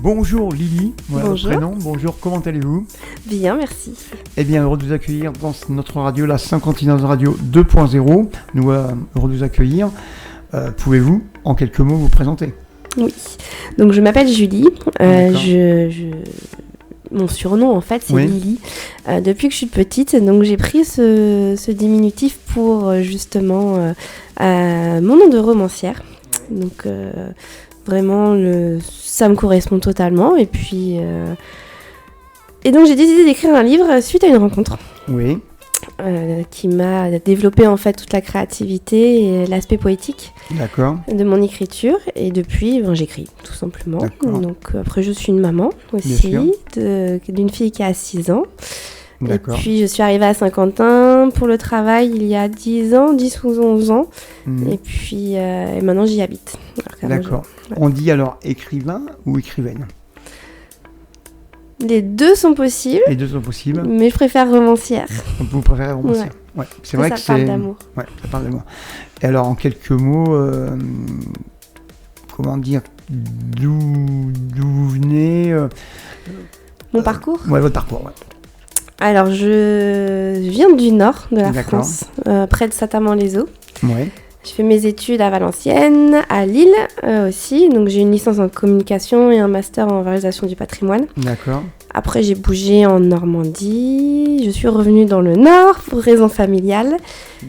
Bonjour Lily, voilà Bonjour. votre prénom. Bonjour, comment allez-vous? Bien, merci. Eh bien, heureux de vous accueillir dans notre radio, la Saint-Continence Radio 2.0. Nous heureux de vous accueillir. Pouvez-vous, en quelques mots, vous présenter? Oui. Donc, je m'appelle Julie. D'accord. Mon surnom, en fait, c'est Oui. Lily. Depuis que je suis petite, donc j'ai pris ce diminutif pour justement mon nom de romancière. Donc, vraiment, ça me correspond totalement. Et puis, et donc, j'ai décidé d'écrire un livre suite à une rencontre. Oui, Qui m'a développé en fait toute la créativité et l'aspect poétique d'accord. de mon écriture, et depuis j'écris tout simplement. D'accord. Donc après je suis une maman Bien aussi d'une fille qui a 6 ans, D'accord. et puis je suis arrivée à Saint-Quentin pour le travail il y a 10 ou 11 ans, Mhm. et puis et maintenant j'y habite. Alors qu'avant, D'accord. On dit alors écrivain ou écrivaine? les deux sont possibles, Les deux sont possibles. mais je préfère romancière. Donc vous préférez romancière? Ouais. C'est vrai que Ça parle c'est... d'amour. Ouais, ça parle d'amour. Et alors, en quelques mots, comment dire, d'où vous venez Mon parcours. Ouais, votre parcours, ouais. Alors je viens du nord de la D'accord. France, près de Saint-Amand-les-Eaux. Ouais, Je fais mes études à Valenciennes, à Lille aussi. Donc j'ai une licence en communication et un master en valorisation du patrimoine. d'accord. Après j'ai bougé en Normandie. Je suis revenue dans le nord pour raisons familiales.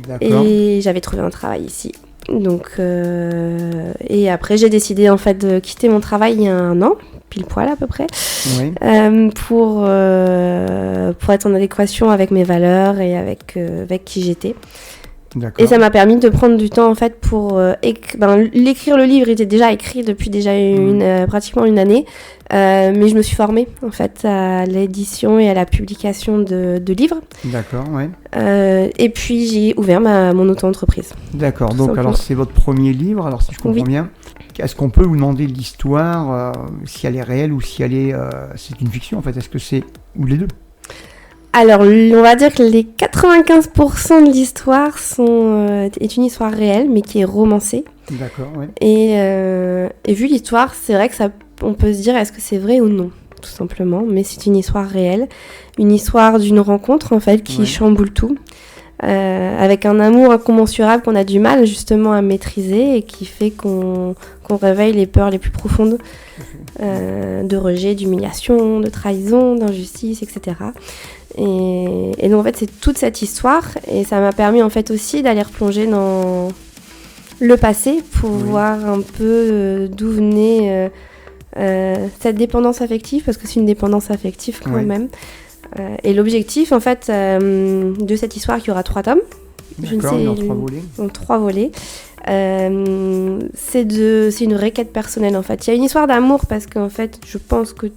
D'accord. Et j'avais trouvé un travail ici. Donc et après j'ai décidé en fait de quitter mon travail il y a 1 an, pile poil à peu près, Oui, pour être en adéquation avec mes valeurs et avec qui j'étais. d'accord. Et ça m'a permis de prendre du temps en fait pour l'écrire. Le livre était déjà écrit depuis déjà pratiquement une année, mais je me suis formée en fait à l'édition et à la publication de livres. D'accord, ouais. Et puis j'ai ouvert mon auto-entreprise. D'accord, Tout donc simplement. alors c'est votre premier livre, alors si je comprends Oui. bien. Est-ce qu'on peut vous demander l'histoire, si elle est réelle ou si elle est... c'est une fiction en fait? Est-ce que c'est... ou les deux? Alors on va dire que les 95% de l'histoire est une histoire réelle, mais qui est romancée. D'accord, ouais. Et vu l'histoire, c'est vrai que on peut se dire est-ce que c'est vrai ou non, tout simplement. Mais c'est une histoire réelle, une histoire d'une rencontre en fait qui Ouais. chamboule tout, avec un amour incommensurable qu'on a du mal justement à maîtriser et qui fait qu'on réveille les peurs les plus profondes, de rejet, d'humiliation, de trahison, d'injustice, etc. Et donc en fait c'est toute cette histoire, et ça m'a permis en fait aussi d'aller replonger dans le passé pour Oui. voir un peu d'où venait cette dépendance affective, parce que c'est une dépendance affective quand Ouais. même. Et l'objectif en fait de cette histoire, qui aura 3 tomes, D'accord, dans 3 volets. donc 3 volets, c'est une requête personnelle en fait. Il y a une histoire d'amour parce qu'en fait je pense que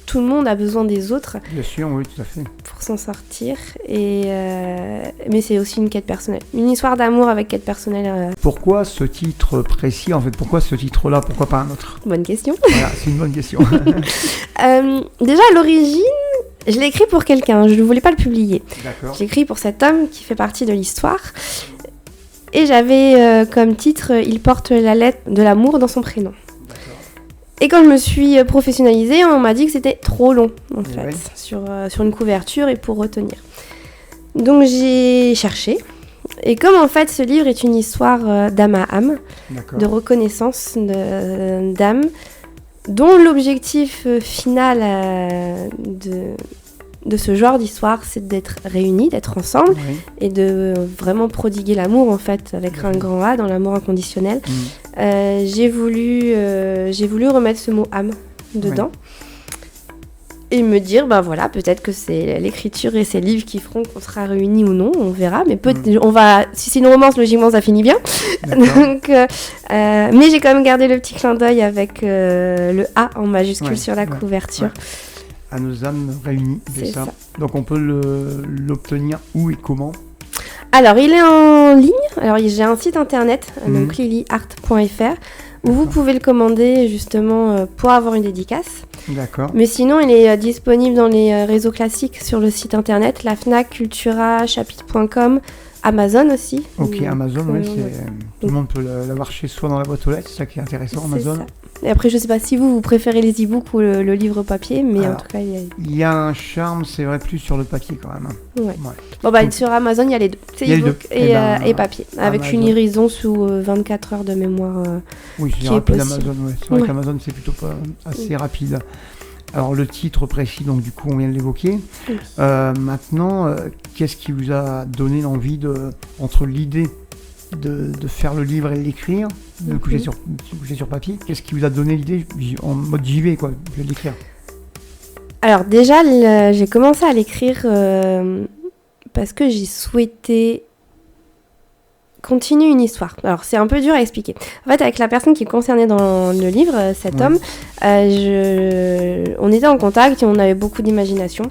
tout le monde a besoin des autres Bien sûr, oui, tout à fait. pour s'en sortir, mais c'est aussi une quête personnelle. Une histoire d'amour avec quête personnelle. Pourquoi ce titre précis en fait? Pourquoi ce titre-là? Pourquoi pas un autre? Bonne question. Voilà, c'est une bonne question. Déjà à l'origine, je l'ai écrit pour quelqu'un, je ne voulais pas le publier. D'accord. Je l'ai écrit pour cet homme qui fait partie de l'histoire. Et j'avais comme titre « Il porte la lettre de l'amour dans son prénom ». Et quand je me suis professionnalisée, on m'a dit que c'était trop long, en fait, Ouais. sur une couverture et pour retenir. Donc j'ai cherché. Et comme en fait ce livre est une histoire d'âme à âme, D'accord. de reconnaissance d'âme, dont l'objectif final de ce genre d'histoire, c'est d'être réunis, d'être ensemble, Oui. et de vraiment prodiguer l'amour en fait, avec un grand A, dans l'amour inconditionnel. J'ai voulu remettre ce mot âme dedans, et me dire voilà, peut-être que c'est l'écriture et ces livres qui feront qu'on sera réunis ou non, on verra, mais si c'est une romance, logiquement ça finit bien. D'accord. Donc, mais j'ai quand même gardé le petit clin d'œil avec le A en majuscule Ouais, sur la ouais, couverture. ouais. À nos âmes réunies, c'est C'est ça. ça. Donc on peut l'obtenir où et comment? Alors, il est en ligne. Alors, j'ai un site internet, donc lilyart.fr, où vous pouvez le commander justement pour avoir une dédicace. D'accord. Mais sinon, il est disponible dans les réseaux classiques sur le site internet, la Fnac, Cultura, Chapitre.com, Amazon aussi. Ok, Amazon, Ouais, tout le monde peut l'avoir chez soi dans la boîte aux lettres, c'est ça qui est intéressant, C'est Amazon. ça. Et après, je sais pas si vous préférez les e-books ou le livre papier, mais Alors, en tout cas, il y a un charme, c'est vrai, plus sur le papier quand même. ouais. Ouais. Bon, bah, Donc, sur Amazon, il y a les deux. C'est il y a les e-book deux. Eh ben, et papier. Avec Amazon. une livraison sous 24 heures de mémoire. Oui, c'est qui est rapide possible. Amazon, ouais. C'est vrai Ouais. qu'Amazon, c'est plutôt pas assez rapide. Alors, le titre précis, donc du coup, on vient de l'évoquer. Oui. Maintenant, qu'est-ce qui vous a donné l'envie entre l'idée de faire le livre et l'écrire, de coucher sur papier, qu'est-ce qui vous a donné l'idée en mode j'y vais, quoi, je vais l'écrire? Alors déjà, j'ai commencé à l'écrire parce que j'ai souhaité continuer une histoire. Alors c'est un peu dur à expliquer. En fait, avec la personne qui est concernée dans le livre, cet homme, on était en contact et on avait beaucoup d'imagination.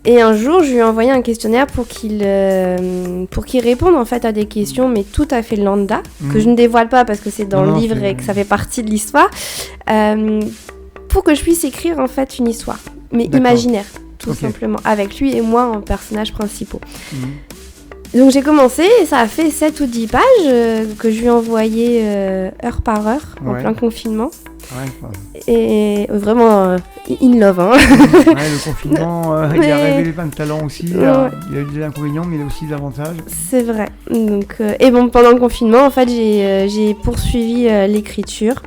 Et un jour, je lui ai envoyé un questionnaire pour qu'il réponde en fait à des questions, mais tout à fait lambda, que je ne dévoile pas parce que c'est dans le livre et que ça fait partie de l'histoire, pour que je puisse écrire en fait une histoire, mais imaginaire, tout simplement, avec lui et moi en personnages principaux. Donc j'ai commencé et ça a fait 7 ou 10 pages que je lui ai envoyé heure par heure en plein confinement. Et vraiment in love. Hein. Le confinement, il a révélé plein de talents aussi. Il a eu des inconvénients, mais il a aussi des avantages. C'est vrai. Donc, et bon, pendant le confinement, en fait, j'ai poursuivi l'écriture.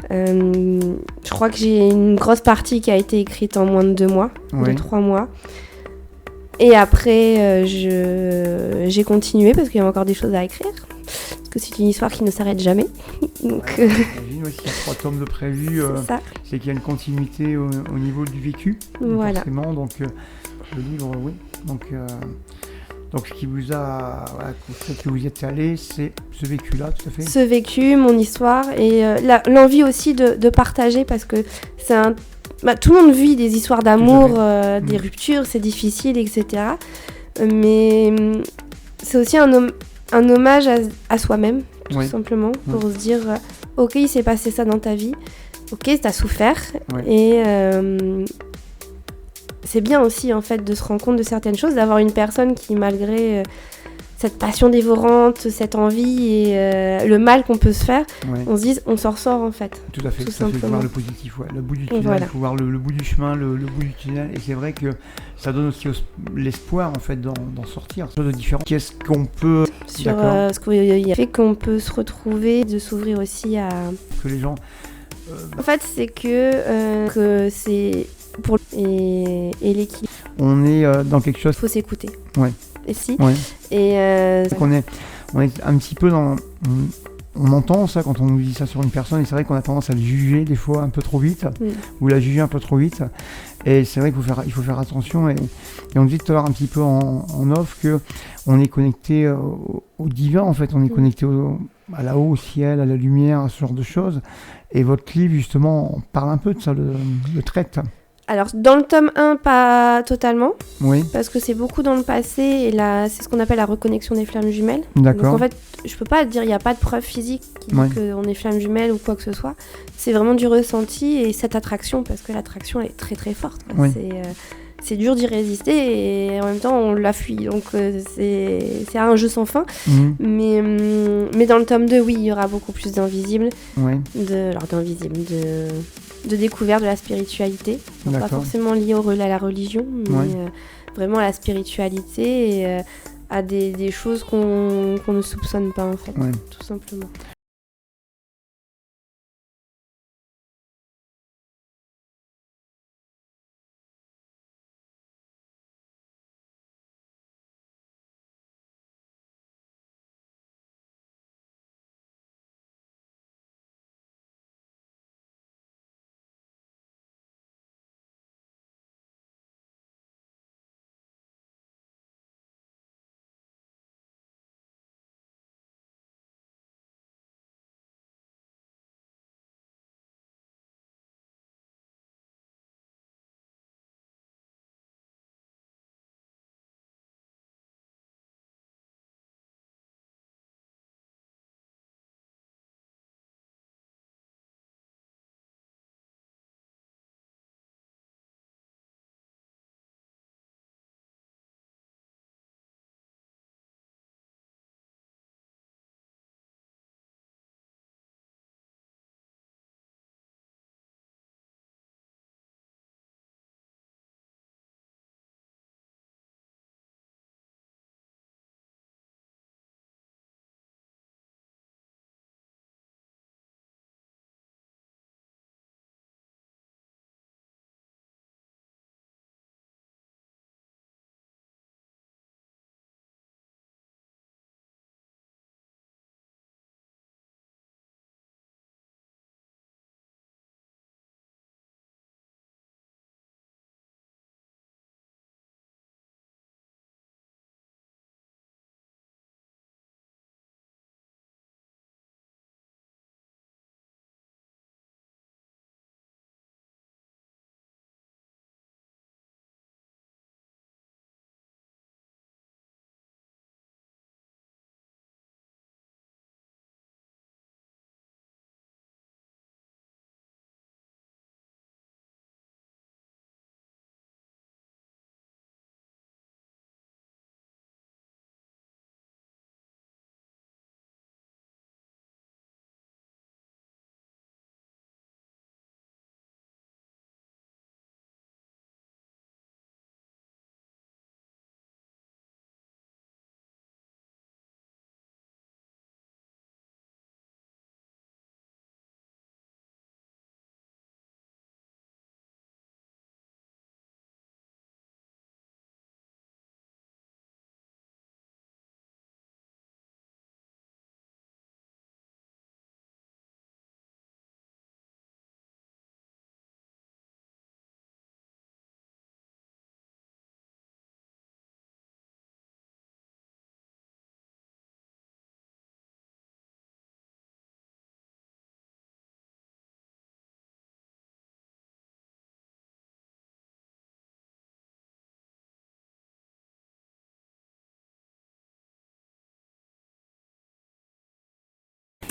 Je crois que j'ai une grosse partie qui a été écrite en moins de 2 mois, de 3 mois. Et après, j'ai continué parce qu'il y a encore des choses à écrire. Parce que c'est une histoire qui ne s'arrête jamais. Donc, j'imagine aussi qu'il y a 3 tomes de prévus. C'est qu'il y a une continuité au niveau du vécu. Voilà. Forcément, donc le livre, oui. Donc ce qui vous a, fait que vous y êtes allé, c'est ce vécu-là, tout à fait. Ce vécu, mon histoire et l'envie aussi de partager parce que c'est tout le monde vit des histoires d'amour, des ruptures, c'est difficile, etc. Mais c'est aussi un hommage à soi-même, tout simplement, pour se dire ok, il s'est passé ça dans ta vie, ok, t'as souffert, et c'est bien aussi en fait de se rendre compte de certaines choses, d'avoir une personne qui, malgré cette passion dévorante, cette envie et le mal qu'on peut se faire, on se dise on s'en ressort en fait. Tout à fait, tout simplement. Il faut voir le positif, le bout du tunnel, il faut voir le bout du chemin, le bout du tunnel, et c'est vrai que ça donne aussi l'espoir en fait d'en sortir. De différents. Qu'est-ce qu'on peut sur ce qu'il fait qu'on peut se retrouver, de s'ouvrir aussi à que les gens. En fait, c'est que c'est pour et l'équilibre. On est dans quelque chose. Il faut s'écouter. Ouais. Et si. Ouais. Et on est un petit peu dans. On entend ça quand on nous dit ça sur une personne, et c'est vrai qu'on a tendance à le juger des fois un peu trop vite, ou la juger un peu trop vite. Et c'est vrai qu'il faut faire attention. Et on dit tout à l'heure un petit peu en off que on est connecté au divin, en fait. On est connecté à là-haut, au ciel, à la lumière, à ce genre de choses. Et votre livre, justement, on parle un peu de ça, le traite. Alors, dans le tome 1, pas totalement. Oui. Parce que c'est beaucoup dans le passé, et là, c'est ce qu'on appelle la reconnexion des flammes jumelles. D'accord. Donc, en fait, je peux pas dire, il n'y a pas de preuve physique qui dit qu'on est flammes jumelles ou quoi que ce soit. C'est vraiment du ressenti et cette attraction, parce que l'attraction, elle est très très forte. Oui. C'est dur d'y résister et en même temps, on la fuit. Donc, c'est un jeu sans fin. Mais dans le tome 2, oui, il y aura beaucoup plus d'invisibles. De découverte de la spiritualité, pas forcément liée à la religion, mais vraiment à la spiritualité et à des choses qu'on ne soupçonne pas en fait, tout simplement.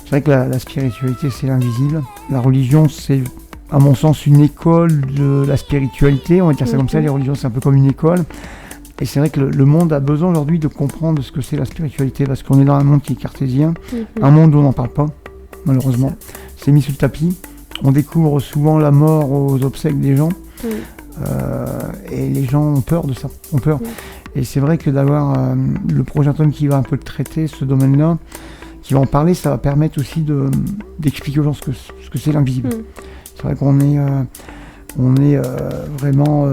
C'est vrai que la spiritualité, c'est l'invisible. La religion, c'est, à mon sens, une école de la spiritualité. On va dire ça comme ça, les religions, c'est un peu comme une école. Et c'est vrai que le monde a besoin aujourd'hui de comprendre ce que c'est la spiritualité, parce qu'on est dans un monde qui est cartésien, un monde où on n'en parle pas, malheureusement. C'est mis sous le tapis. On découvre souvent la mort aux obsèques des gens. Et les gens ont peur de ça, ont peur. Et c'est vrai que d'avoir le projet Antone qui va un peu traiter ce domaine-là, qui va en parler, ça va permettre aussi d'expliquer aux gens ce que c'est l'invisible. C'est vrai qu'on est vraiment...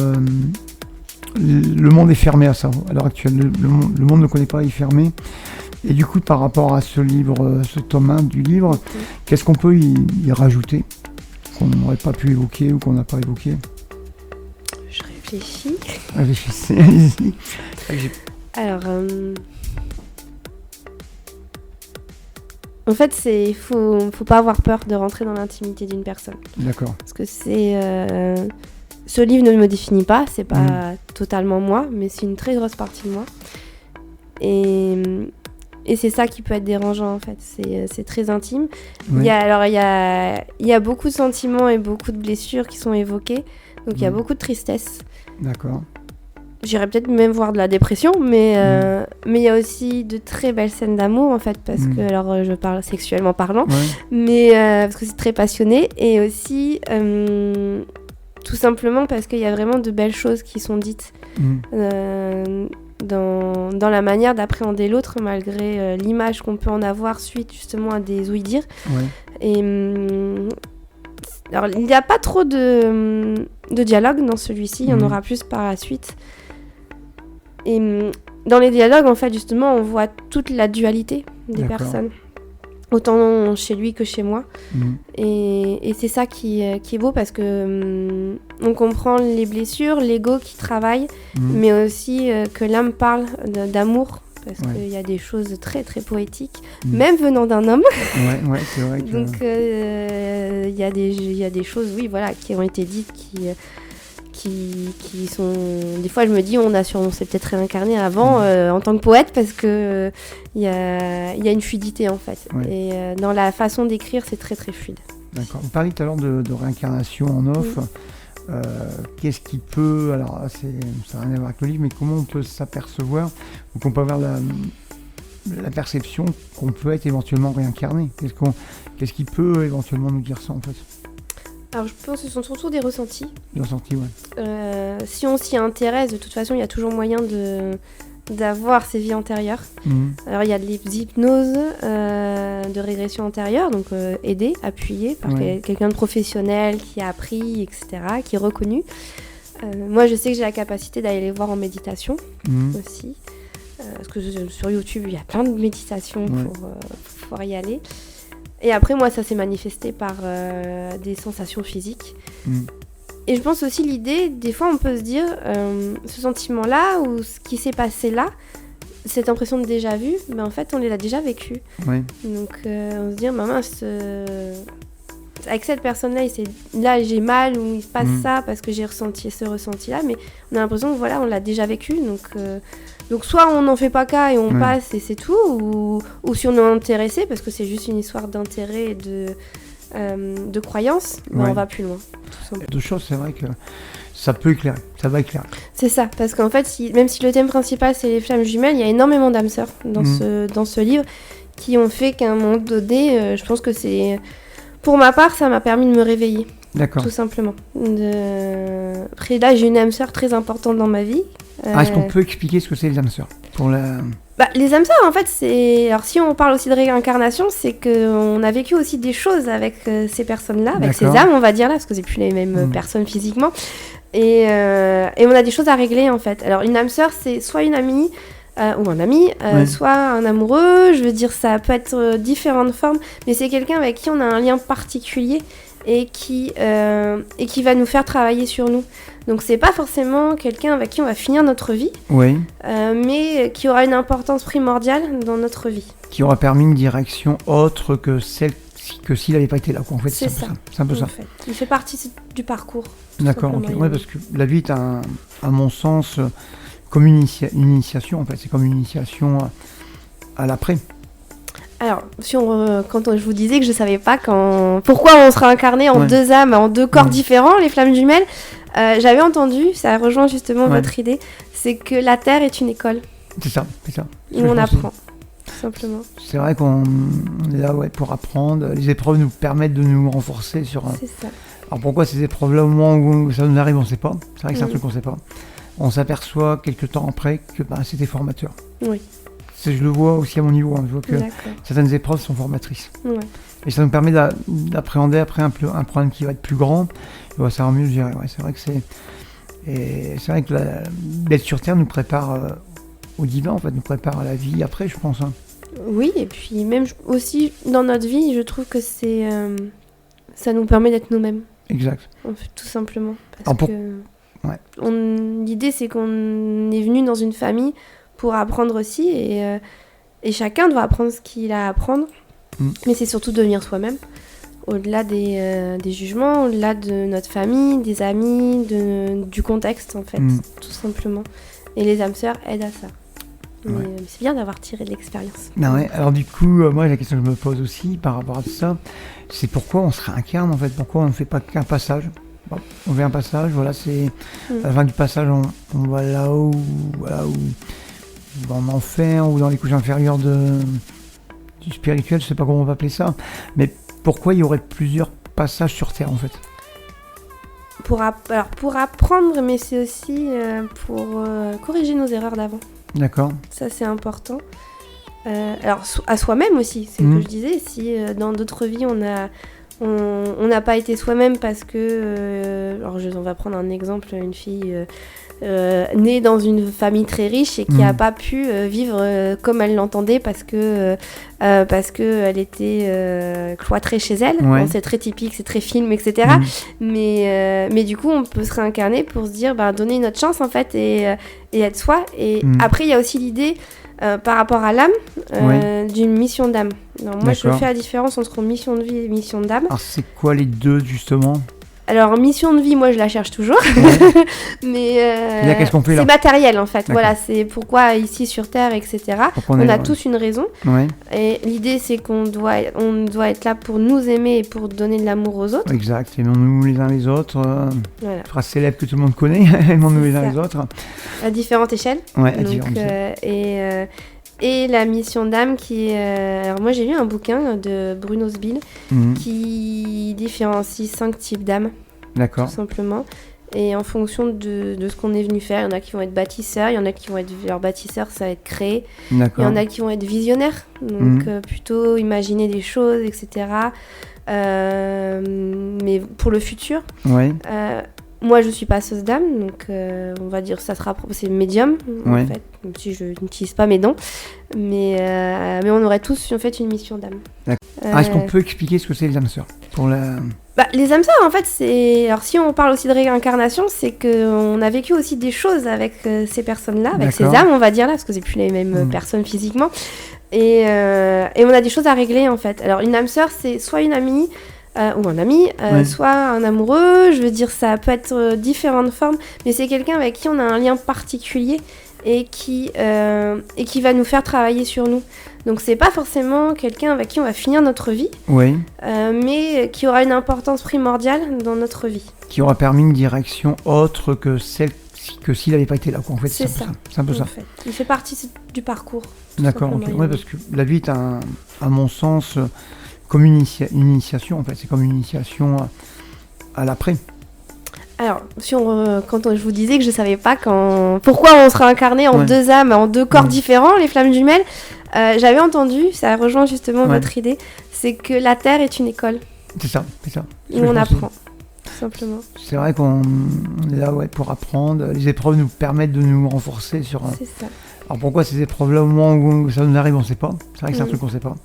le monde est fermé à ça, à l'heure actuelle. Le monde ne connaît pas, il est fermé. Et du coup, par rapport à ce livre, ce tome 1 du livre, qu'est-ce qu'on peut y rajouter qu'on n'aurait pas pu évoquer ou qu'on n'a pas évoqué? Je réfléchis. Réfléchissez, allez-y. Alors, en fait, faut pas avoir peur de rentrer dans l'intimité d'une personne. D'accord. Parce que ce livre ne me définit pas, c'est pas totalement moi, mais c'est une très grosse partie de moi. Et c'est ça qui peut être dérangeant en fait, c'est très intime. Oui. Il y a beaucoup de sentiments et beaucoup de blessures qui sont évoquées, donc il y a beaucoup de tristesse. D'accord. J'irais peut-être même voir de la dépression, mais il y a aussi de très belles scènes d'amour en fait, parce que, alors je parle sexuellement parlant, mais parce que c'est très passionné, et aussi tout simplement parce qu'il y a vraiment de belles choses qui sont dites dans la manière d'appréhender l'autre, malgré l'image qu'on peut en avoir suite justement à des ouï-dire. Et alors il n'y a pas trop de dialogue dans celui-ci, il y en aura plus par la suite. Et dans les dialogues, en fait, justement, on voit toute la dualité des personnes. Autant chez lui que chez moi. Et c'est ça qui est beau, parce que on comprend les blessures, l'ego qui travaille, mais aussi que l'âme parle d'amour, parce qu'il y a des choses très très poétiques, même venant d'un homme. Ouais, c'est vrai que... Donc il y a des choses, oui, voilà, qui ont été dites, qui sont... Des fois, je me dis, on s'est peut-être réincarné avant en tant que poète, parce que il y a une fluidité, en fait. Et dans la façon d'écrire, c'est très, très fluide. D'accord. On parlait tout à l'heure de réincarnation en off. Qu'est-ce qui peut... Alors, ça n'a rien à voir avec le livre, mais comment on peut s'apercevoir, ou qu'on peut avoir la perception qu'on peut être éventuellement réincarné? Qu'est-ce qui peut éventuellement nous dire ça, en fait? Alors je pense que ce sont surtout des ressentis. Des ressentis, ouais. Si on s'y intéresse, de toute façon, il y a toujours moyen d'avoir ces vies antérieures. Alors il y a de l'hypnose de régression antérieure, donc aidée, appuyée par quelqu'un de professionnel qui a appris, etc., qui est reconnu. Moi, je sais que j'ai la capacité d'aller les voir en méditation aussi. Parce que sur YouTube, il y a plein de méditations pour pouvoir y aller. Et après, moi, ça s'est manifesté par des sensations physiques. Et je pense aussi l'idée, des fois, on peut se dire, ce sentiment-là, ou ce qui s'est passé là, cette impression de déjà-vu, mais en fait, on l'a déjà vécu. Donc, on se dit, maman, avec cette personne-là, là, j'ai mal, ou il se passe ça, parce que j'ai ressenti ce ressenti-là, mais on a l'impression que, voilà, on l'a déjà vécu, donc soit on n'en fait pas cas et on passe et c'est tout, ou si on est intéressé, parce que c'est juste une histoire d'intérêt et de croyance, on va plus loin. Deux choses, c'est vrai que ça peut éclairer, ça va éclairer. C'est ça, parce qu'en fait, même si le thème principal c'est les flammes jumelles, il y a énormément d'âmes sœurs dans ce livre qui ont fait qu'à un moment donné, je pense que c'est... Pour ma part, ça m'a permis de me réveiller. D'accord. Tout simplement. Après là, j'ai une âme sœur très importante dans ma vie. Est-ce qu'on peut expliquer ce que c'est les âmes sœurs les âmes sœurs, en fait, c'est... Alors, si on parle aussi de réincarnation, c'est qu'on a vécu aussi des choses avec ces personnes-là, avec ces âmes, on va dire là, parce que c'est plus les mêmes personnes physiquement. Et on a des choses à régler, en fait. Alors, une âme sœur, c'est soit une amie... ou un ami, soit un amoureux, je veux dire, ça peut être différentes formes, mais c'est quelqu'un avec qui on a un lien particulier et qui va nous faire travailler sur nous. Donc c'est pas forcément quelqu'un avec qui on va finir notre vie, mais qui aura une importance primordiale dans notre vie. Qui aura permis une direction autre que celle que s'il n'avait pas été là, quoi. En fait, c'est ça. C'est un peu ça. Fait. Il fait partie du parcours. D'accord, ok. Ouais, parce que la vie est, à mon sens... comme une initiation, en fait, c'est comme une initiation à l'après. Alors, quand je vous disais que je savais pas pourquoi on sera incarné en deux âmes, en deux corps différents, les flammes jumelles, j'avais entendu, ça rejoint justement votre idée, c'est que la Terre est une école. C'est ça. Où on apprend, tout simplement. C'est vrai qu'on est là pour apprendre. Les épreuves nous permettent de nous renforcer sur... C'est ça. Alors pourquoi ces épreuves-là, au moment où ça nous arrive, on ne sait pas. C'est vrai que c'est un truc qu'on ne sait pas. On s'aperçoit quelques temps après que c'était formateur. Oui. Je le vois aussi à mon niveau. Je vois que certaines épreuves sont formatrices. Ouais. Et ça nous permet d'appréhender après un problème qui va être plus grand. Ça va mieux gérer. C'est vrai que c'est vrai que d'être sur Terre nous prépare au divin, en fait, nous prépare à la vie après, je pense. Oui, et puis même aussi dans notre vie, je trouve que ça nous permet d'être nous-mêmes. Exact. En fait, tout simplement. L'idée, c'est qu'on est venu dans une famille pour apprendre aussi, et chacun doit apprendre ce qu'il a à apprendre. Mais c'est surtout devenir soi-même, au-delà des jugements, au-delà de notre famille, des amis, du contexte, en fait, tout simplement. Et les âmes sœurs aident à ça. Mais c'est bien d'avoir tiré de l'expérience. Alors du coup, moi la question que je me pose aussi par rapport à tout ça, c'est pourquoi on se réincarne en fait, pourquoi on ne fait pas qu'un passage. On fait un passage, c'est à la fin du passage on va là-haut, dans l'enfer ou dans les couches inférieures du spirituel, je sais pas comment on va appeler ça, mais pourquoi il y aurait plusieurs passages sur Terre en fait? Pour apprendre, mais c'est aussi pour corriger nos erreurs d'avant. D'accord. Ça, c'est important. Alors, à soi-même aussi, c'est ce que je disais. Si dans d'autres vies, on n'a pas été soi-même parce que... on va prendre un exemple, une fille née dans une famille très riche et qui n'a pas pu vivre comme elle l'entendait parce que elle était cloîtrée chez elle. Bon, c'est très typique, c'est très film, etc. Mais du coup, on peut se réincarner pour se dire, donner une autre chance en fait et être soi. Et après, il y a aussi l'idée par rapport à l'âme d'une mission d'âme. Alors, moi, je fais la différence entre mission de vie et mission d'âme. Alors, c'est quoi les deux justement ? Alors, mission de vie, moi, je la cherche toujours. Mais qu'est-ce qu'on fait, là ? c'est matériel, en fait. Voilà, c'est pourquoi ici sur Terre, etc. On a tous une raison. Et l'idée, c'est qu'on doit être là pour nous aimer et pour donner de l'amour aux autres. Exact. Aimons-nous les uns les autres. Phrase célèbre que tout le monde connaît. Aimons-nous les uns les autres. À différentes échelles. Et la mission d'âme qui est... alors moi j'ai lu un bouquin de Bruno Sbil qui différencie 5 types d'âmes. D'accord. Tout simplement. Et en fonction de ce qu'on est venu faire, il y en a qui vont être bâtisseurs, il y en a qui vont être... Alors bâtisseurs, ça va être créer. D'accord. Il y en a qui vont être visionnaires, donc plutôt imaginer des choses, etc. Mais pour le futur. Moi, je suis passeuse d'âme, donc on va dire c'est médium, en fait, même si je n'utilise pas mes dons. Mais on aurait tous en fait une mission d'âme. Est-ce qu'on peut expliquer ce que c'est les âmes sœurs les âmes sœurs, en fait, c'est... Alors, si on parle aussi de réincarnation, c'est qu'on a vécu aussi des choses avec ces personnes-là, avec ces âmes, on va dire là, parce que c'est plus les mêmes personnes physiquement. Et on a des choses à régler, en fait. Alors, une âme sœur, c'est soit une amie... ou un ami, soit un amoureux, je veux dire ça peut être différentes formes, mais c'est quelqu'un avec qui on a un lien particulier et qui va nous faire travailler sur nous. Donc c'est pas forcément quelqu'un avec qui on va finir notre vie, mais qui aura une importance primordiale dans notre vie. Qui aura permis une direction autre que celle que s'il n'avait pas été là, quoi. En fait, c'est un peu ça. Fait. Il fait partie du parcours. D'accord, parce que la vie est à mon sens... comme une initiation, en fait, c'est comme une initiation à l'après. Alors, quand je vous disais que je savais pas pourquoi on sera incarné en deux âmes, en deux corps différents, les flammes jumelles, j'avais entendu, ça rejoint justement votre idée, c'est que la Terre est une école. C'est ça. Où on apprend, tout simplement. C'est vrai qu'on est là pour apprendre. Les épreuves nous permettent de nous renforcer sur... C'est ça. Alors pourquoi ces épreuves-là, au moment où ça nous arrive, on ne sait pas. C'est vrai que c'est un truc qu'on ne sait pas.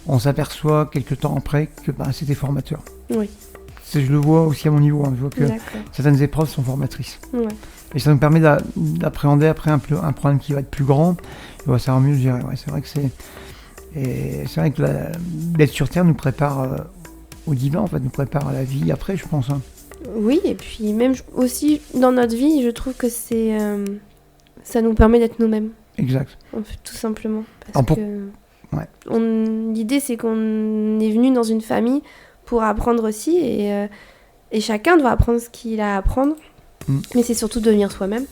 On s'aperçoit quelques temps après que c'était formateur. Oui. Je le vois aussi à mon niveau. Je vois que certaines épreuves sont formatrices. Et ça nous permet d'appréhender après un problème qui va être plus grand. Ça va mieux gérer. C'est vrai que d'être sur Terre nous prépare au divin, en fait, nous prépare à la vie après, je pense. Oui, et puis même aussi dans notre vie, je trouve que ça nous permet d'être nous-mêmes. Exact. En fait, tout simplement. Ouais. L'idée, c'est qu'on est venu dans une famille pour apprendre aussi, et chacun doit apprendre ce qu'il a à apprendre. Mais c'est surtout devenir soi-même,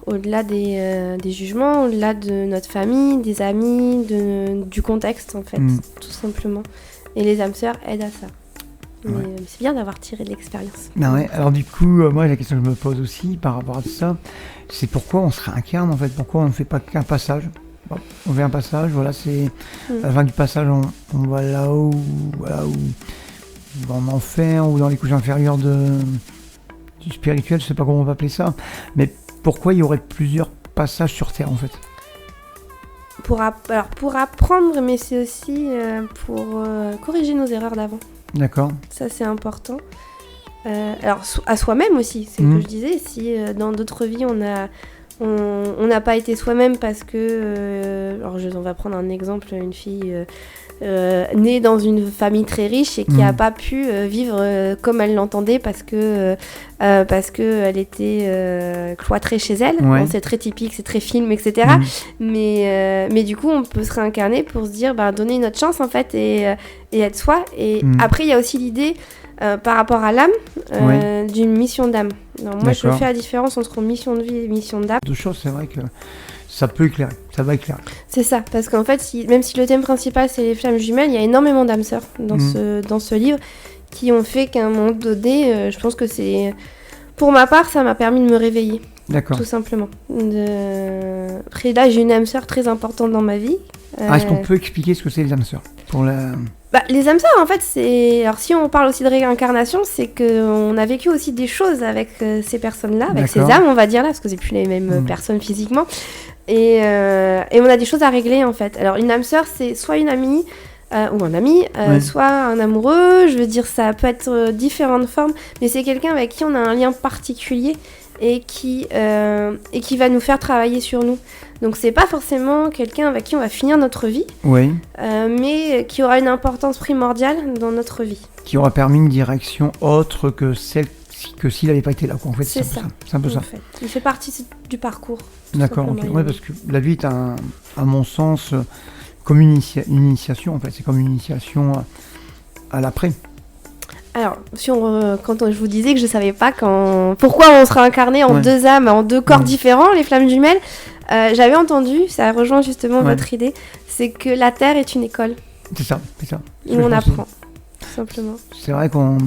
au-delà des jugements, au-delà de notre famille, des amis, du contexte, en fait, tout simplement. Et les âmes sœurs aident à ça. Mais c'est bien d'avoir tiré de l'expérience. Ouais. Alors du coup, moi, la question que je me pose aussi par rapport à tout ça, c'est pourquoi on se réincarne, en fait. Pourquoi on ne fait pas qu'un passage. Bon, on fait un passage, voilà, c'est à la fin du passage, on va là-haut, en enfer, ou dans les couches inférieures du spirituel, je sais pas comment on va appeler ça, mais pourquoi il y aurait plusieurs passages sur Terre, en fait? Pour apprendre, mais c'est aussi pour corriger nos erreurs d'avant. D'accord. Ça, c'est important. Alors, à soi-même aussi, c'est ce que je disais. Si dans d'autres vies, on n'a pas été soi-même parce que... on va prendre un exemple, une fille née dans une famille très riche et qui n'a pas pu vivre comme elle l'entendait parce que elle était cloîtrée chez elle. Ouais. Bon, c'est très typique, c'est très film, etc. Mais du coup, on peut se réincarner pour se dire, donner une autre chance, en fait, et être soi. Et après, il y a aussi l'idée... par rapport à l'âme, d'une mission d'âme. Alors, moi, je fais la différence entre mission de vie et mission d'âme. Deux choses, c'est vrai que ça peut éclairer, ça va éclairer. C'est ça, parce qu'en fait, même si le thème principal, c'est les flammes jumelles, il y a énormément d'âmes sœurs dans ce livre qui ont fait qu'à un moment donné, je pense que c'est... Pour ma part, ça m'a permis de me réveiller. D'accord. Tout simplement. Après, là, j'ai une âme sœur très importante dans ma vie. Est-ce qu'on peut expliquer ce que c'est les âmes sœurs les âmes sœurs, en fait, c'est... Alors, si on parle aussi de réincarnation, c'est qu'on a vécu aussi des choses avec ces personnes-là, avec ces âmes, on va dire là, parce que c'est plus les mêmes personnes physiquement. Et on a des choses à régler, en fait. Alors, une âme sœur, c'est soit une amie... ou un ami, soit un amoureux, je veux dire, ça peut être différentes formes, mais c'est quelqu'un avec qui on a un lien particulier et qui va nous faire travailler sur nous. Donc c'est pas forcément quelqu'un avec qui on va finir notre vie, mais qui aura une importance primordiale dans notre vie. Qui aura permis une direction autre que celle que s'il n'avait pas été là, quoi. En fait, c'est un peu ça. Fait. Il fait partie du parcours. D'accord, ok. Ouais, parce que la vie est, à mon sens, comme une initiation, en fait. C'est comme une initiation à l'après. Alors, quand je vous disais que je savais pas pourquoi on sera incarné en deux âmes, en deux corps différents, les flammes jumelles, j'avais entendu, ça rejoint justement votre idée, c'est que la Terre est une école. C'est ça. Où on apprend, tout simplement. C'est vrai qu'on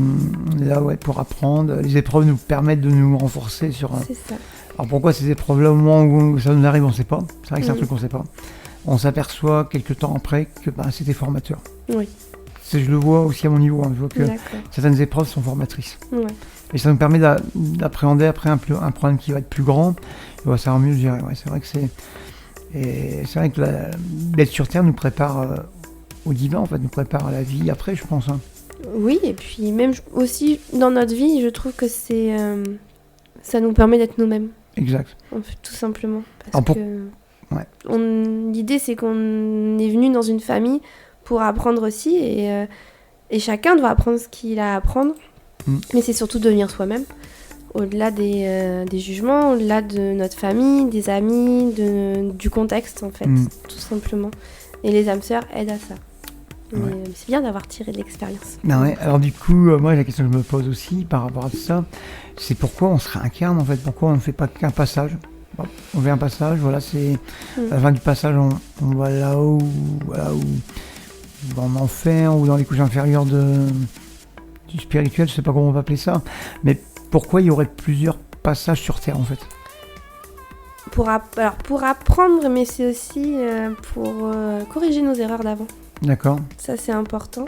est là pour apprendre. Les épreuves nous permettent de nous renforcer sur... C'est ça. Alors pourquoi ces épreuves-là, au moment où ça nous arrive, on ne sait pas. C'est vrai que c'est un truc qu'on ne sait pas. On s'aperçoit quelques temps après que c'était formateur. Oui. Je le vois aussi à mon niveau. Je vois que certaines épreuves sont formatrices. Ouais. Et ça nous permet d'appréhender après un problème qui va être plus grand. Et ça va mieux le gérer. Ouais, c'est vrai que c'est vrai que d'être sur Terre nous prépare au divin, en fait, nous prépare à la vie après, je pense. Hein. Oui, et puis même aussi dans notre vie, je trouve que ça nous permet d'être nous-mêmes. Exact. En fait, tout simplement. Parce que l'idée, c'est qu'on est venu dans une famille pour apprendre aussi, et chacun doit apprendre ce qu'il a à apprendre. Mais c'est surtout devenir soi-même, au-delà des jugements, au-delà de notre famille, des amis, du contexte, en fait, tout simplement. Et les âmes sœurs aident à ça. Mais c'est bien d'avoir tiré de l'expérience. Alors du coup, moi, la question que je me pose aussi par rapport à tout ça, c'est pourquoi on se réincarne, en fait. Pourquoi on ne fait pas qu'un passage. Bon, on fait un passage, voilà, c'est à la fin du passage, on va là-haut, en enfer, ou dans les couches inférieures du spirituel, je sais pas comment on va appeler ça, mais pourquoi il y aurait plusieurs passages sur Terre, en fait? Pour apprendre, mais c'est aussi pour corriger nos erreurs d'avant. D'accord. Ça, c'est important.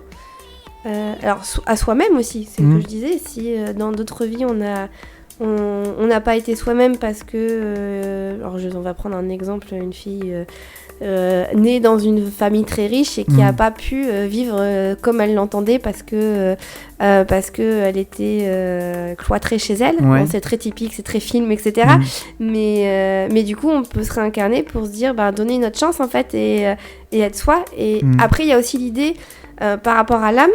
Alors, à soi-même aussi, c'est ce que je disais. Si dans d'autres vies, on n'a pas été soi-même parce que... on va prendre un exemple, une fille... née dans une famille très riche et qui n'a pas pu vivre comme elle l'entendait parce que elle était cloîtrée chez elle. Bon, c'est très typique, c'est très film, etc. Mais du coup, on peut se réincarner pour se dire, donner une autre chance, en fait, et être soi. Et après, il y a aussi l'idée, par rapport à l'âme,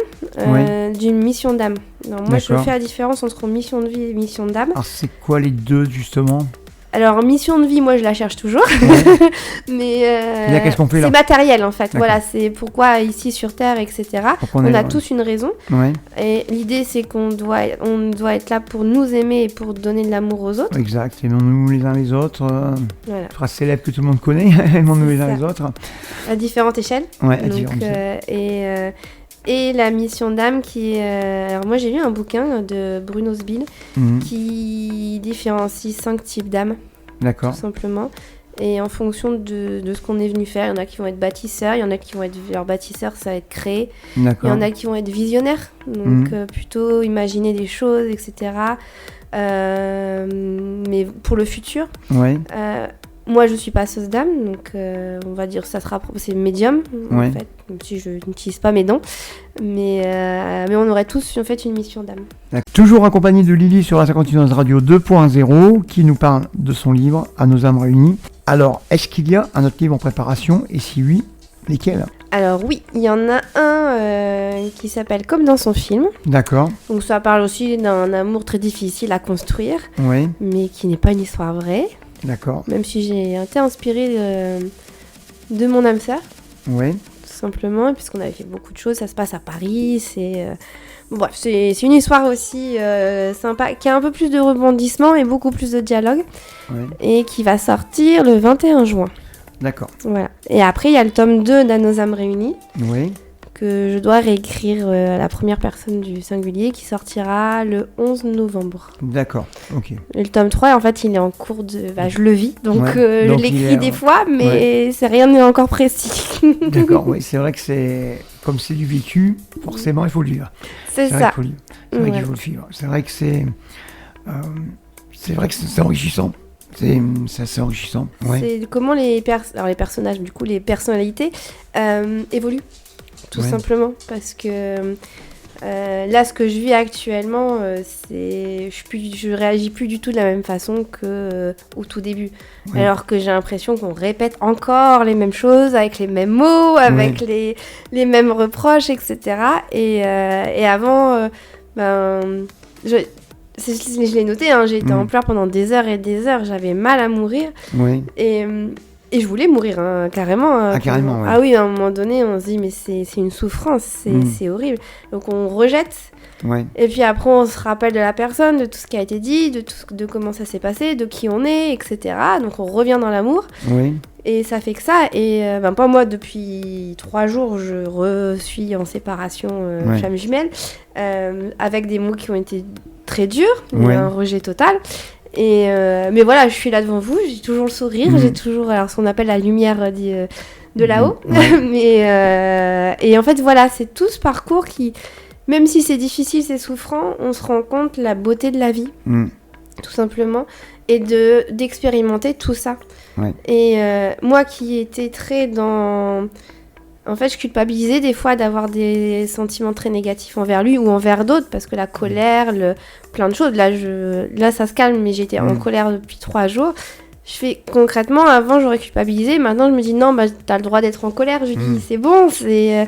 d'une mission d'âme. Alors, moi, je fais la différence entre mission de vie et mission d'âme. Alors, c'est quoi les deux, justement ? Alors, mission de vie, moi, je la cherche toujours. Ouais. Mais Là, qu'est-ce qu'on fait là? c'est matériel, en fait. D'accord. Voilà, c'est pourquoi ici sur Terre, etc. On a tous une raison. Ouais. Et l'idée, c'est qu'on doit être là pour nous aimer et pour donner de l'amour aux autres. Exact. Aimons-nous les uns les autres. Voilà. Phrase célèbre que tout le monde connaît. Aimons-nous les uns les autres. À différentes échelles. Ouais, à Donc, différentes échelles. et la mission d'âme qui est... alors moi j'ai lu un bouquin de Bruno Sbil qui différencie 5 types d'âmes, D'accord. tout simplement. Et en fonction de ce qu'on est venu faire, il y en a qui vont être bâtisseurs, il y en a qui vont être... Alors bâtisseurs, ça va être créer. D'accord. Il y en a qui vont être visionnaires, donc plutôt imaginer des choses, etc. Mais pour le futur. Ouais. Moi, je suis passeuse d'âme, donc on va dire que ça sera c'est médium, Ouais. en fait, même si je n'utilise pas mes dons. Mais on aurait tous en fait une mission d'âme. Toujours accompagné de Lily sur la 51 Radio 2.0 qui nous parle de son livre À nos âmes réunies. Alors, est-ce qu'il y a un autre livre en préparation et si oui, lesquels? Alors oui, il y en a un qui s'appelle Comme dans son film. D'accord. Donc ça parle aussi d'un amour très difficile à construire, Oui. mais qui n'est pas une histoire vraie. D'accord. Même si j'ai été inspirée de mon âme sœur. Oui. Tout simplement, puisqu'on avait fait beaucoup de choses. Ça se passe à Paris. Bon, bref, c'est une histoire aussi sympa, qui a un peu plus de rebondissements et beaucoup plus de dialogue. Oui. Et qui va sortir le 21 juin. D'accord. Voilà. Et après, il y a le tome 2 d'À nos âmes réunies, Oui. que je dois réécrire à la première personne du singulier, qui sortira le 11 novembre. D'accord. Ok. Et le tome 3, en fait, il est en cours de... Bah, je le vis, donc, Ouais. Donc je il l'écris est, des fois, mais rien n'est encore précis. D'accord. Oui, c'est vrai que c'est comme c'est du vécu, forcément, il faut le vivre. C'est vrai ça. qu'il faut le vivre. C'est vrai qu'il faut le vivre. C'est vrai que c'est enrichissant. C'est assez enrichissant. Ouais. C'est comment les personnages, du coup, les personnalités évoluent, tout simplement. Parce que là, ce que je vis actuellement, je réagis plus du tout de la même façon qu'au tout début. Ouais. Alors que j'ai l'impression qu'on répète encore les mêmes choses, avec les mêmes mots, avec les mêmes reproches, etc. Et avant, je l'ai noté, hein, j'ai été en pleurs pendant des heures et des heures, j'avais mal à mourir. Oui. Et je voulais mourir, hein, carrément. Ah, carrément, ouais. Ah oui, à un moment donné, on se dit, mais c'est une souffrance, c'est horrible. Donc on rejette. Ouais. Et puis après, on se rappelle de la personne, de tout ce qui a été dit, de comment ça s'est passé, de qui on est, etc. Donc on revient dans l'amour. Oui. Et ça fait que ça. Et pas moi, depuis 3 jours, je suis en séparation flamme jumelle, avec des mots qui ont été très durs, un rejet total. Mais voilà, je suis là devant vous, j'ai toujours le sourire, j'ai toujours ce qu'on appelle la lumière de là-haut. Et en fait, voilà, c'est tout ce parcours qui, même si c'est difficile, c'est souffrant, on se rend compte la beauté de la vie, tout simplement, et d'expérimenter tout ça. Ouais. Et moi qui étais très dans... En fait, je culpabilisais des fois d'avoir des sentiments très négatifs envers lui ou envers d'autres, parce que la colère, plein de choses. Là, ça se calme, mais j'étais en colère depuis 3 jours. Je fais concrètement, avant, j'aurais culpabilisé. Maintenant, je me dis non, t'as le droit d'être en colère. Je dis c'est bon, c'est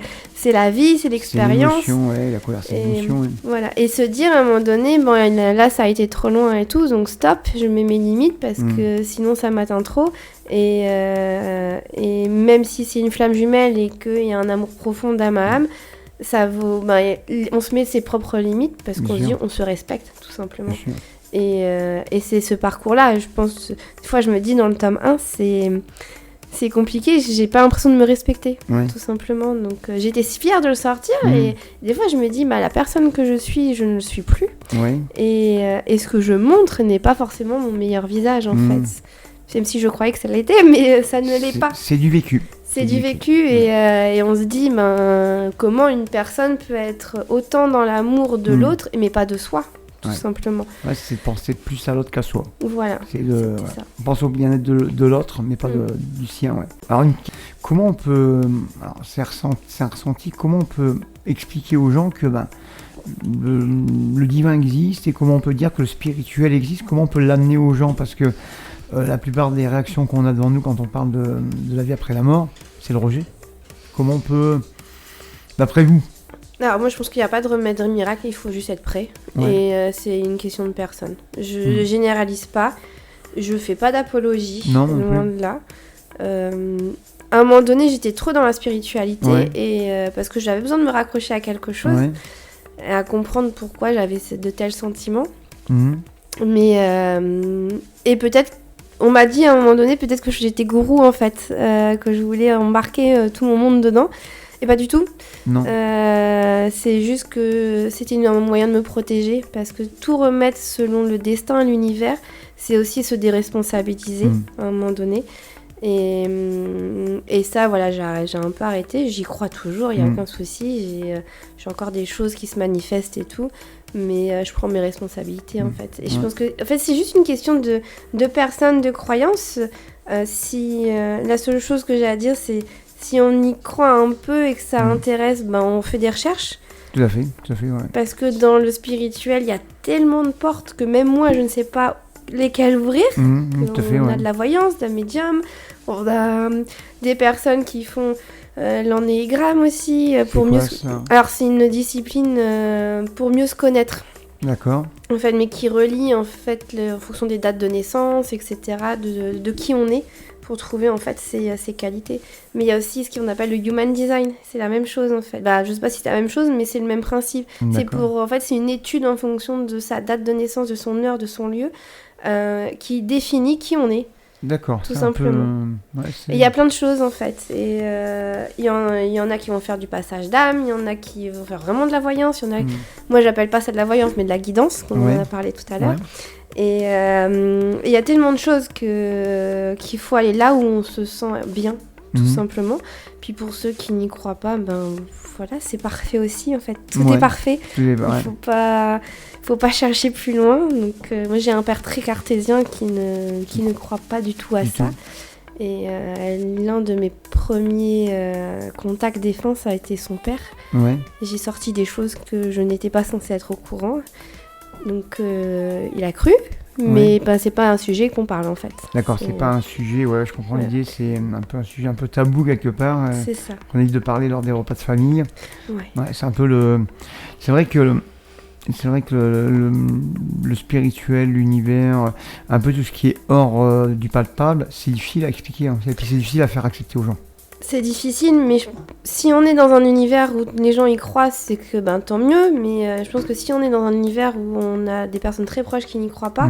la vie, c'est l'expérience. C'est l'émotion, la colère, c'est l'émotion. Voilà. Et se dire à un moment donné, bon, là, ça a été trop loin et tout, donc stop, je mets mes limites parce que sinon, ça m'atteint trop. Et même si c'est une flamme jumelle et qu'il y a un amour profond d'âme à âme, ça vaut. On se met ses propres limites parce qu'on se dit, on se respecte tout simplement. Et c'est ce parcours-là, je pense. Des fois, je me dis dans le tome 1, c'est compliqué, j'ai pas l'impression de me respecter, tout simplement. Donc, j'étais si fière de le sortir et des fois, je me dis, la personne que je suis, je ne le suis plus. Et ce que je montre n'est pas forcément mon meilleur visage, en fait. Même si je croyais que ça l'était, mais ça ne l'est pas. C'est du vécu. C'est du vécu et on se dit comment une personne peut être autant dans l'amour de l'autre, mais pas de soi, tout simplement. Ouais, c'est de penser plus à l'autre qu'à soi. Voilà. Ça. On pense au bien-être de l'autre, mais pas du sien. Ouais. Alors, comment on peut... Alors, c'est un ressenti. Comment on peut expliquer aux gens que le divin existe et comment on peut dire que le spirituel existe? Comment on peut l'amener aux gens? Parce que la plupart des réactions qu'on a devant nous quand on parle de la vie après la mort, c'est le rejet. Comment on peut, d'après vous? Alors moi je pense qu'il n'y a pas de remède miracle, il faut juste être prêt. Et c'est une question de personne. Je généralise pas. Je fais pas d'apologie, non loin de là. À un moment donné, j'étais trop dans la spiritualité et parce que j'avais besoin de me raccrocher à quelque chose et à comprendre pourquoi j'avais de tels sentiments. Mais et peut-être, on m'a dit à un moment donné, peut-être que j'étais gourou en fait, que je voulais embarquer tout mon monde dedans. Et pas du tout. Non. C'est juste que c'était un moyen de me protéger parce que tout remettre selon le destin et l'univers, c'est aussi se déresponsabiliser à un moment donné. Et ça, voilà, j'ai un peu arrêté. J'y crois toujours, il n'y a aucun souci. J'ai encore des choses qui se manifestent et tout. Mais je prends mes responsabilités en fait. Et je pense que en fait, c'est juste une question de personnes, de croyances. La seule chose que j'ai à dire, c'est si on y croit un peu et que ça intéresse, ben on fait des recherches. Tout à fait, ouais. Parce que dans le spirituel, il y a tellement de portes que même moi, je ne sais pas lesquelles ouvrir. Tout à fait, on a de la voyance, d'un médium, on a des personnes qui font l'ennéagramme aussi. Pour mieux Alors, c'est une discipline pour mieux se connaître. D'accord. En fait, mais qui relie en fait en fonction des dates de naissance, etc., de qui on est, pour trouver en fait ses qualités. Mais il y a aussi ce qu'on appelle le human design. C'est la même chose en fait. Je sais pas si c'est la même chose, mais c'est le même principe. C'est une étude en fonction de sa date de naissance, de son heure, de son lieu, qui définit qui on est. D'accord. Tout simplement. Et il y a plein de choses en fait. Et il y en a qui vont faire du passage d'âme, il y en a qui vont faire vraiment de la voyance. Moi, j'appelle pas ça de la voyance, mais de la guidance, comme on en a parlé tout à l'heure. Et il y a tellement de choses qu'il faut aller là où on se sent bien, tout simplement. Puis pour ceux qui n'y croient pas, voilà, c'est parfait aussi en fait. Tout est parfait. Il faut pas chercher plus loin. Donc moi j'ai un père très cartésien qui ne croit pas du tout à ça. Et l'un de mes premiers contacts défunts, ça a été son père. J'ai sorti des choses que je n'étais pas censée être au courant. Donc il a cru, mais c'est pas un sujet qu'on parle en fait. D'accord, c'est pas un sujet, je comprends l'idée, c'est un peu un sujet un peu tabou quelque part. C'est ça. Qu'on évite de parler lors des repas de famille. C'est un peu C'est vrai que le spirituel, l'univers, un peu tout ce qui est hors du palpable, c'est difficile à expliquer, c'est difficile à faire accepter aux gens. C'est difficile, mais si on est dans un univers où les gens y croient, c'est que tant mieux. Mais je pense que si on est dans un univers où on a des personnes très proches qui n'y croient pas,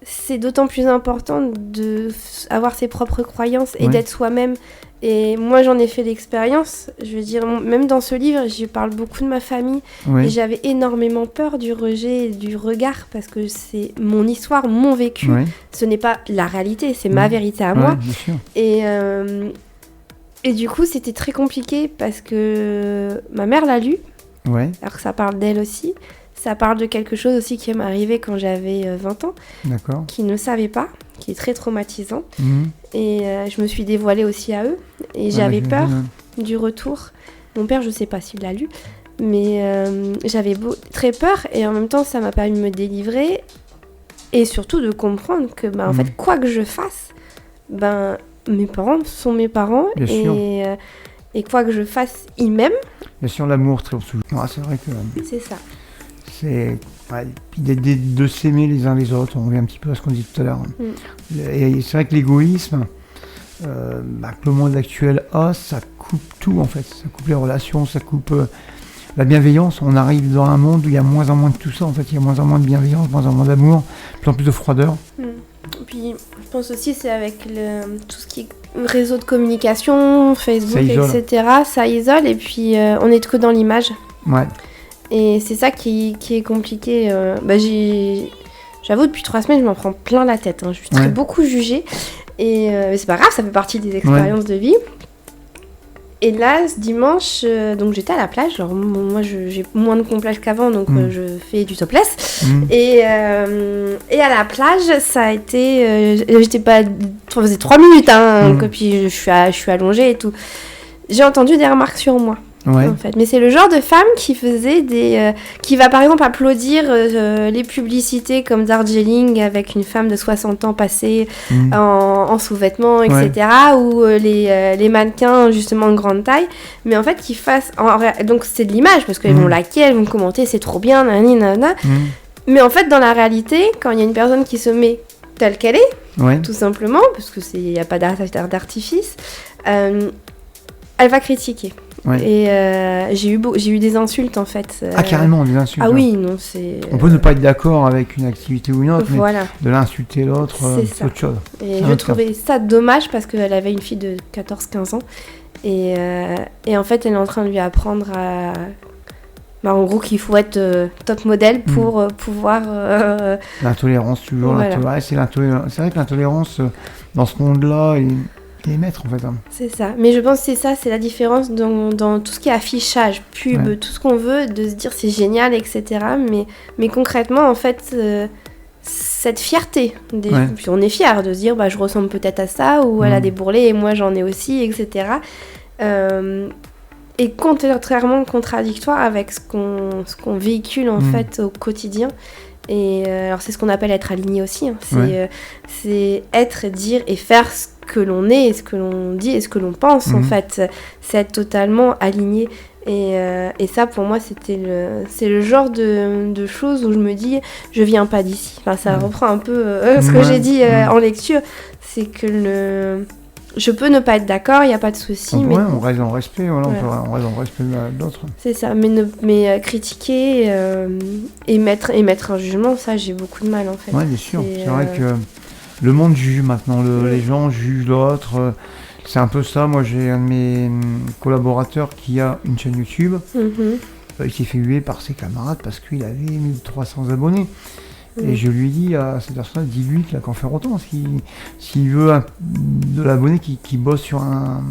c'est d'autant plus important d'avoir ses propres croyances et d'être soi-même. Et moi, j'en ai fait l'expérience. Je veux dire, même dans ce livre, je parle beaucoup de ma famille. Et j'avais énormément peur du rejet et du regard parce que c'est mon histoire, mon vécu. Ce n'est pas la réalité, c'est ma vérité à moi. Bien sûr. Et du coup, c'était très compliqué parce que ma mère l'a lu. Alors que ça parle d'elle aussi. Ça parle de quelque chose aussi qui m'est arrivé quand j'avais 20 ans. D'accord. Qui ne savait pas, qui est très traumatisant. Et je me suis dévoilée aussi à eux. Et j'avais peur du retour. Mon père, je ne sais pas s'il l'a lu. Mais j'avais très peur. Et en même temps, ça m'a permis de me délivrer. Et surtout de comprendre que, en fait, quoi que je fasse, mes parents sont mes parents. Et quoi que je fasse, ils m'aiment. Bien sûr, l'amour triomphe toujours. C'est vrai que... C'est ça. C'est de s'aimer les uns les autres, on revient un petit peu à ce qu'on dit tout à l'heure. Et c'est vrai que l'égoïsme, que le monde actuel a, ça coupe tout en fait. Ça coupe les relations, ça coupe la bienveillance. On arrive dans un monde où il y a moins en moins de tout ça en fait. Il y a moins en moins de bienveillance, moins en moins d'amour, de plus en plus de froideur. Et puis je pense aussi c'est avec tout ce qui est réseau de communication, Facebook, etc. Ça isole et puis on est que dans l'image. Et c'est ça qui est compliqué. J'avoue, depuis 3 semaines, je m'en prends plein la tête. Je suis très beaucoup jugée. Et mais c'est pas grave, ça fait partie des expériences de vie. Et là, ce dimanche, donc j'étais à la plage. Alors moi, j'ai moins de complexes qu'avant, donc je fais du topless. Et à la plage, ça a été... j'étais pas... Ça faisait 3 minutes, puis je suis allongée et tout. J'ai entendu des remarques sur moi. En fait. Mais c'est le genre de femme qui faisait qui va par exemple applaudir les publicités comme Darjeeling avec une femme de 60 ans passée en sous-vêtements, etc. Ou les mannequins justement de grande taille. Mais en fait, qu'ils fassent... Donc c'est de l'image parce qu'elles vont liker, elles vont commenter, c'est trop bien, nanana. Mais en fait, dans la réalité, quand il y a une personne qui se met telle qu'elle est, tout simplement, parce qu'il n'y a pas d'artifice, elle va critiquer. Ouais. Et j'ai eu des insultes en fait. Carrément des insultes. Ah oui, non, c'est. On peut ne pas être d'accord avec une activité ou une autre, mais de l'insulter l'autre, c'est autre chose. Et je trouvais ça dommage parce qu'elle avait une fille de 14-15 ans. Et en fait, elle est en train de lui apprendre en gros, qu'il faut être top modèle pour pouvoir. L'intolérance, toujours. Voilà. C'est vrai que l'intolérance, dans ce monde-là, est maître en fait. C'est ça. Mais je pense que c'est la différence dans tout ce qui est affichage, pub, tout ce qu'on veut, de se dire c'est génial, etc. Mais concrètement, en fait, cette fierté, puis on est fiers de se dire je ressemble peut-être à ça, ou elle a des bourrelets et moi j'en ai aussi, etc. Et contrairement contradictoire avec ce qu'on véhicule en fait au quotidien. Et alors c'est ce qu'on appelle être aligné aussi. C'est être, dire et faire ce que l'on est, et ce que l'on dit et ce que l'on pense en fait. C'est être totalement aligné. Et ça pour moi c'est le genre de choses où je me dis je viens pas d'ici. Enfin, ça reprend un peu ce que j'ai dit en lecture. C'est que je peux ne pas être d'accord, il n'y a pas de souci. Mais on reste dans le respect, on reste dans le respect de l'autre. C'est ça, mais critiquer et mettre un jugement, ça j'ai beaucoup de mal en fait. Oui, bien sûr. C'est vrai que le monde juge maintenant, les gens jugent l'autre. C'est un peu ça. Moi j'ai un de mes collaborateurs qui a une chaîne YouTube. Il s'est fait huer par ses camarades parce qu'il avait 1300 abonnés. Et je lui ai dit à cette personne, dis-lui qu'il a qu'en faire autant. S'il veut de l'abonné qui bosse sur un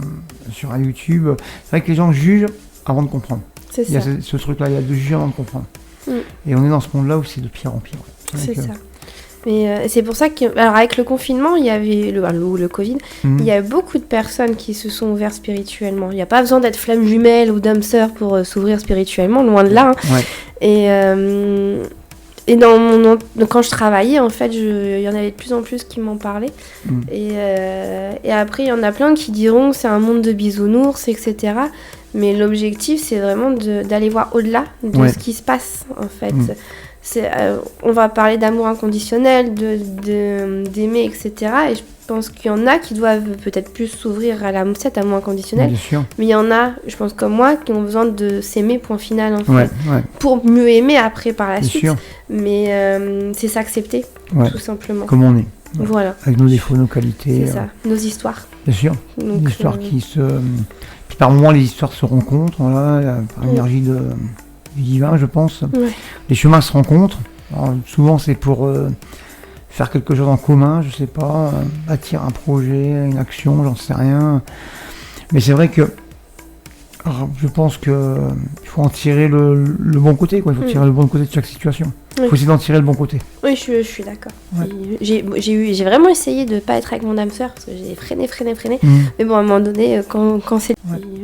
YouTube, c'est vrai que les gens jugent avant de comprendre. C'est il y a ce truc-là, il y a de juger avant de comprendre. Et on est dans ce monde-là où c'est de pire en pire. C'est ça. Mais c'est pour ça que, alors avec le confinement, il y avait le Covid, il y a eu beaucoup de personnes qui se sont ouvertes spirituellement. Il n'y a pas besoin d'être flamme jumelle ou d'âme sœur pour s'ouvrir spirituellement, loin de là. Et quand je travaillais, en fait, il y en avait de plus en plus qui m'en parlaient. Et après, il y en a plein qui diront que c'est un monde de bisounours, etc. Mais l'objectif, c'est vraiment d'aller voir au-delà de ce qui se passe, en fait. On va parler d'amour inconditionnel, d'aimer, etc. Et je pense qu'il y en a qui doivent peut-être plus s'ouvrir à cet amour inconditionnel. Bien sûr. Mais il y en a, je pense comme moi, qui ont besoin de s'aimer, point final, en fait. Pour mieux aimer après, par la suite. Sûr. Mais c'est s'accepter, tout simplement. Comme on est. Voilà. Avec nos défauts, nos qualités. C'est ça, nos histoires. Bien sûr. Donc, des histoires qui se... Puis par moments, les histoires se rencontrent, par l'énergie du divin, je pense. Les chemins se rencontrent. Alors, souvent, c'est pour faire quelque chose en commun, je sais pas, bâtir un projet, une action, j'en sais rien. Mais c'est vrai que je pense qu'il faut en tirer le bon côté, quoi. Il faut tirer le bon côté de chaque situation. Il faut essayer d'en tirer le bon côté. Oui, je suis d'accord. J'ai vraiment essayé de ne pas être avec mon âme sœur, parce que j'ai freiné. Mais bon, à un moment donné, quand c'est...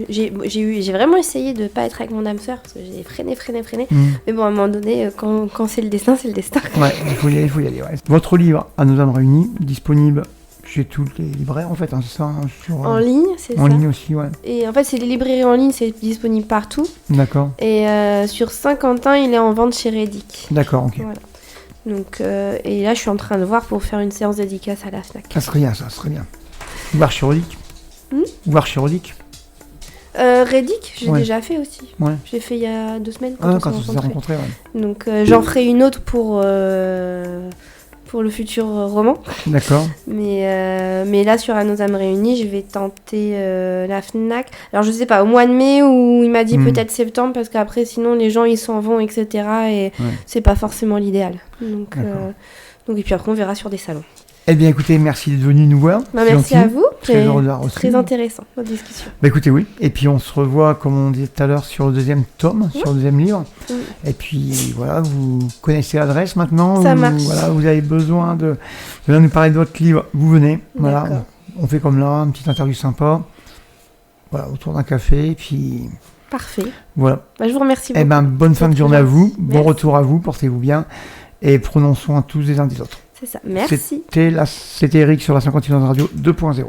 J'ai vraiment essayé de ne pas être avec mon âme sœur, parce que j'ai freiné. Mais bon, à un moment donné, quand c'est le destin, c'est le destin. Ouais, il faut y aller. Votre livre, À nos âmes réunies, disponible chez tous les libraires, en fait, c'est ça en ligne, c'est ça. En ligne aussi, ouais. Et en fait, c'est les librairies en ligne, c'est disponible partout. D'accord. Et sur Saint-Quentin, il est en vente chez Rédic. D'accord, ok. Voilà. Donc, et là, je suis en train de voir pour faire une séance dédicace à la FNAC. Ça serait bien. Voir chez Rédic. Voir chez Rédic. Rédic, j'ai déjà fait aussi. Ouais. J'ai fait il y a 2 semaines quand on s'est rencontrés. Donc, j'en ferai une autre pour le futur roman. D'accord. Mais là, sur À nos âmes réunies, je vais tenter la FNAC. Alors, je sais pas, au mois de mai, ou il m'a dit peut-être septembre, parce qu'après, sinon, les gens, ils s'en vont, etc. Et c'est pas forcément l'idéal. Donc, et puis après, on verra sur des salons. Eh bien, écoutez, merci d'être venu nous voir. Merci à vous. Très intéressant, notre discussion. Écoutez, oui. Et puis, on se revoit, comme on disait tout à l'heure, sur le deuxième tome, sur le deuxième livre. Et puis, voilà, vous connaissez l'adresse maintenant. Ça marche. Voilà, vous avez besoin de venir nous parler de votre livre, vous venez. Voilà, on fait comme là, une petite interview sympa. Voilà, autour d'un café. Et puis... Parfait. Voilà. Je vous remercie beaucoup. Eh bien, bonne fin de journée à vous. Bon retour à vous. Portez-vous bien. Et prenons soin tous les uns des autres. C'est ça, merci. C'était Eric sur la 51 Radio 2.0.